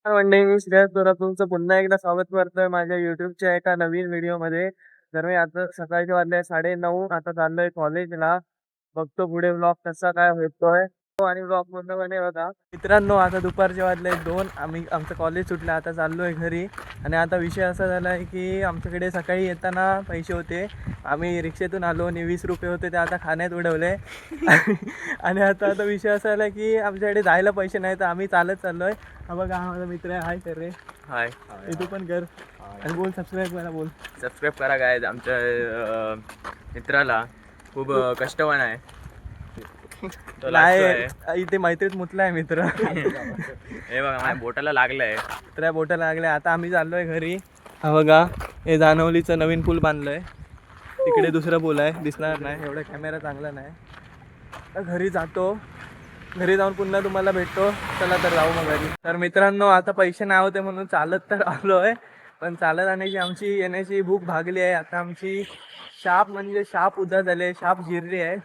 मंडळी, मी श्रेयस थोरात तुमचं पुन्हा एकदा स्वागत करतोय माझ्या युट्यूबच्या एका नवीन व्हिडिओमध्ये. तर मी आता सकाळचे वाजले 9:30, आता चाललोय कॉलेजला. बघतो पुढे ब्लॉग कसा काय होतोय आणि ब्लॉग पूर्णपणे बघा. मित्रांनो, आता दुपारचे वाजले 2, आमचं कॉलेज सुटलं, आता चाललोय घरी. आणि आता विषय असा झाला आहे की आमच्याकडे सकाळी येताना पैसे होते, आम्ही रिक्षेतून आलो आणि 20 रुपये होते ते आता खाण्यात उडवले. आणि आता विषय असा झाला की आमच्याकडे जायला पैसे नाही, तर आम्ही चालत चाललोय. हा बघा, हा माझा मित्र आहे. हाय कर रे. हाय. तू पण कर आणि बोल, सबस्क्राईब करा. बोल, सबस्क्राईब करा गायज. आमच्या मित्राला खूप कष्टवान आहे. तो लाजतोय. नाही इथे मैत्रीत मुतलाय मित्र. हे बघा, माझ्या बोटाला लागलंय. त्या बोटाला लागले. आता आम्ही चाललोय घरी. हा बघा, हे जानवलीचं नवीन पूल बांधलंय. तिकडे दुसरा पूल आहे, दिसणार नाही, एवढा कॅमेरा चांगला नाही. तर घरी जातो, घरी जाऊन पुन्हा तुम्हाला भेटतो. चला तर जाऊ मग घरी. तर मित्रांनो, आता पैसे नाही होते म्हणून चालत तर आलोय, पण चालत आणायची येण्याची भूक भागली आहे. आता आमची शाप म्हणजे शाप उदा झाले, शाप जिरली आहे.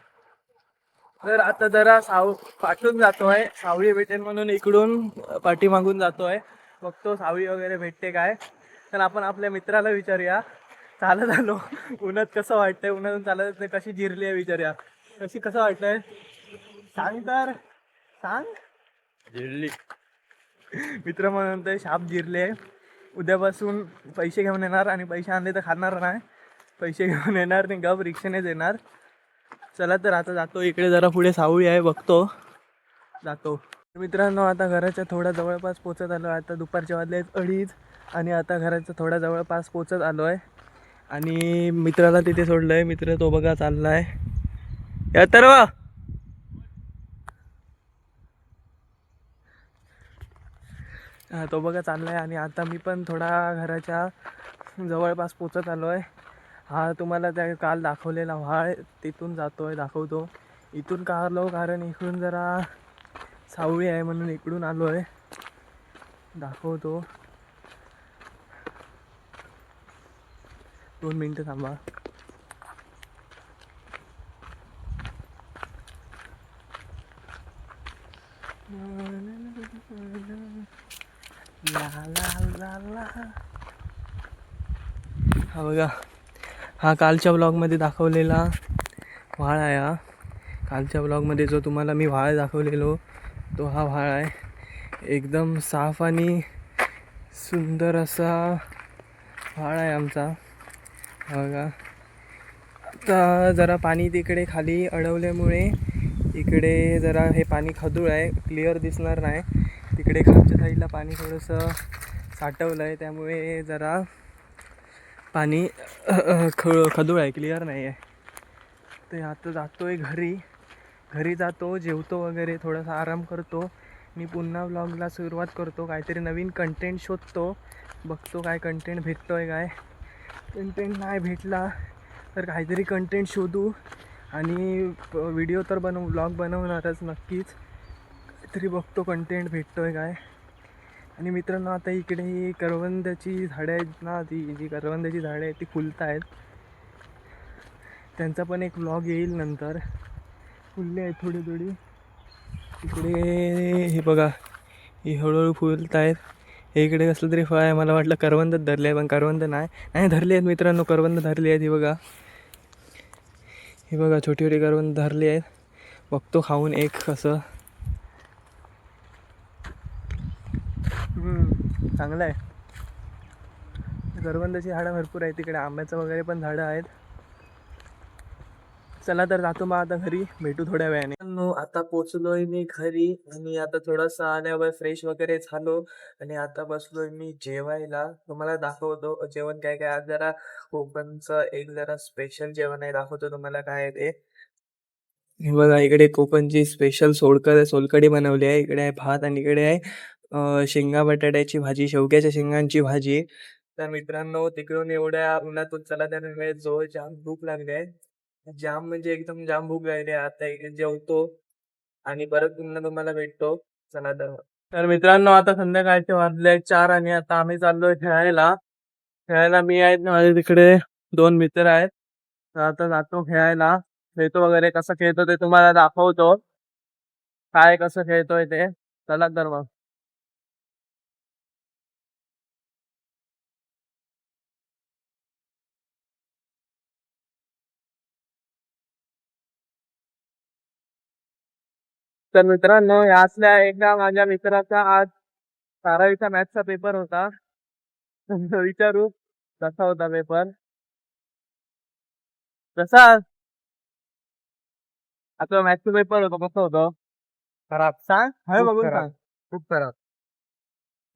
तर आता जरा पाठवून जातोय, सावळी भेटेल म्हणून इकडून पाठीमागून जातोय. बघतो सावळी वगैरे भेटते काय. तर आपण आपल्या मित्राला विचारूया. चालत आलो, उन्हात कसं वाटतंय, उन्हातून चालत कशी जिरली आहे विचारूया. कसं वाटतंय सांग तर, सांग. जिरली. मित्र म्हणतोय शाप जिरले. उद्यापासून पैसे घेऊन येणार, आणि पैसे आणले तर खाणार नाही, पैसे घेऊन येणार नाही, गप रिक्षेनेच येणार. चला तर आता जातो. इकडे जरा पुढे सावळी आहे, बघतो, जातो. मित्रांनो, आता घराच्या थोडा जवळपास पोचत आलो. आता दुपारच्या वाजले 2:30 आणि आता घराच्या थोडा जवळपास पोचत आलो आहे. आणि मित्राला तिथे सोडलंय. मित्र तो बघा चाललाय. या तर वा, तो बघा चाललाय. आणि आता मी पण थोडा घराच्या जवळपास पोचत आलो आहे. हा तुम्हाला त्या काल दाखवलेला व्हाळ, तिथून जातोय, दाखवतो. इथून का आलो कारण इकडून जरा सावळी आहे म्हणून इकडून आलो आहे, दाखवतो. 2 मिनटं थांबा. हा बघा, हा कालच्या ब्लॉगमध्ये दाखवलेला व्हाळ आहे. हा कालच्या ब्लॉगमध्ये जो तुम्हाला मी व्हाळ दाखवलेलो तो हा व्हाळ आहे. एकदम साफ आणि सुंदर असा व्हाळ आहे आमचा. बघा, आता जरा पाणी तिकडे खाली अडवल्यामुळे इकडे जरा हे पाणी खदूळ आहे, क्लिअर दिसणार नाही. तिकडे खालच्या साईडला पाणी थोडंसं साठवलं आहे, त्यामुळे जरा पाणी खदूळ आहे, क्लिअर नाही आहे. तर आता जातो आहे घरी जातो, जेवतो वगैरे, थोडासा आराम करतो. मी पुन्हा व्लॉगला सुरुवात करतो. काहीतरी नवीन कंटेंट शोधतो, बघतो काय कंटेंट भेटतो आहे. काय कंटेंट नाही भेटला तर काहीतरी कंटेंट शोधू, आणि व्हिडिओ तर व्लॉग बनवणारच नक्कीच. काहीतरी बघतो कंटेंट भेटतो आहे काय. आणि मित्रांनो, आता इकडे ही करवंदाची झाडं आहेत ना, ती जी करवंदाची झाडं आहेत ती फुलत आहेत. त्यांचा पण एक व्लॉग येईल नंतर. फुलले आहेत थोडी. इकडे हे बघा, ही हळूहळू फुलत आहेत. हे इकडे कसलं तरी फळ आहे, मला वाटलं करवंदच धरले आहे, पण करवंद नाही धरले आहेत मित्रांनो, करवंद धरली आहेत. ही बघा छोटी करवंद धरली आहेत. बघतो खाऊन एक कसं. चांगलं आहे. करवंदाची झाडं भरपूर आहेत तिकडे, आंब्याचं वगैरे पण झाडं आहेत. चला तर जातो मग आता घरी, भेटू थोड्या वेळाने. आता पोचलोय मी घरी, आणि आता थोडासा आल्यावर फ्रेश वगैरे झालो, आणि आता बसलोय मी जेवायला. तुम्हाला दाखवतो जेवण काय काय. आज जरा कोकणचं एक जरा स्पेशल जेवण आहे, दाखवतो तुम्हाला काय आहे ते. हे बघा, इकडे कोकणची स्पेशल सोलकढी बनवली आहे. इकडे आहे भात, आणि इकडे आहे शेंगा बटाट्याची भाजी, शेवग्याच्या शेंगांची भाजी. तर मित्रांनो, तिकडून एवढ्या उन्हातून चला त्या वेळेस जो जाम भूक लागली आहे, जाम म्हणजे एकदम जाम भूक लागली आहे. आता इकडे जेवतो आणि परत पुन्हा तुम्हाला भेटतो. चला तर मित्रांनो, आता संध्याकाळचे वाजले 4, आणि आता आम्ही चाललोय खेळायला. मी आहेत, माझे तिकडे 2 मित्र आहेत. तर आता जातो खेळायला, खेळतो वगैरे. कसं खेळतो ते तुम्हाला दाखवतो, काय कसं खेळतोय ते. चला तर मग. तर मित्रांनो यातल्या एका माझ्या मित्राचा आज 12वीचा मॅथ्सचा पेपर होता. विचारू कसा होता पेपर. कसा आता मॅथ्सचा पेपर होता कसं होतं. खराब सांग हवे बघून सांग. खूप खराब.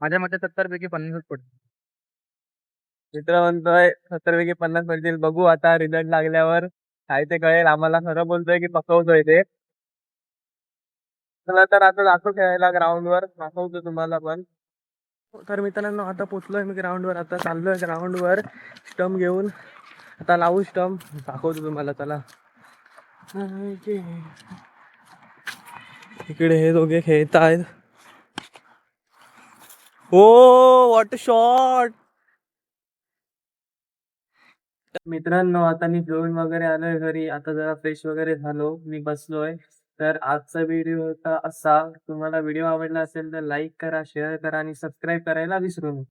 माझ्या मते 70 पैकी 50 पडतील. मित्र म्हणतोय 70 पैकी 50 पडतील. बघू आता रिझल्ट लागल्यावर काय ते कळेल आम्हाला. खरं बोलतोय की पकवतोय ते. चला तर आता दाखव खेळायला ग्राउंडवर दाखवतो तुम्हाला पण. तर मित्रांनो आता पोचलोय मी ग्राउंडवर. आता चाललोय ग्राउंडवर स्टंप घेऊन. आता लावू स्टंप दाखवतो तुम्हाला. चला इकडे हे दोघे खेळत आहेत. हो व्हॉट शॉट. मित्रांनो आता मी जेवण वगैरे आलोय घरी. आता जरा फ्रेश वगैरे झालो. मी बसलोय. तर आजचा व्हिडिओ होता असा. तुम्हाला व्हिडिओ आवडला असेल तर लाईक करा, शेअर करा आणि सबस्क्राईब करायला विसरू नका.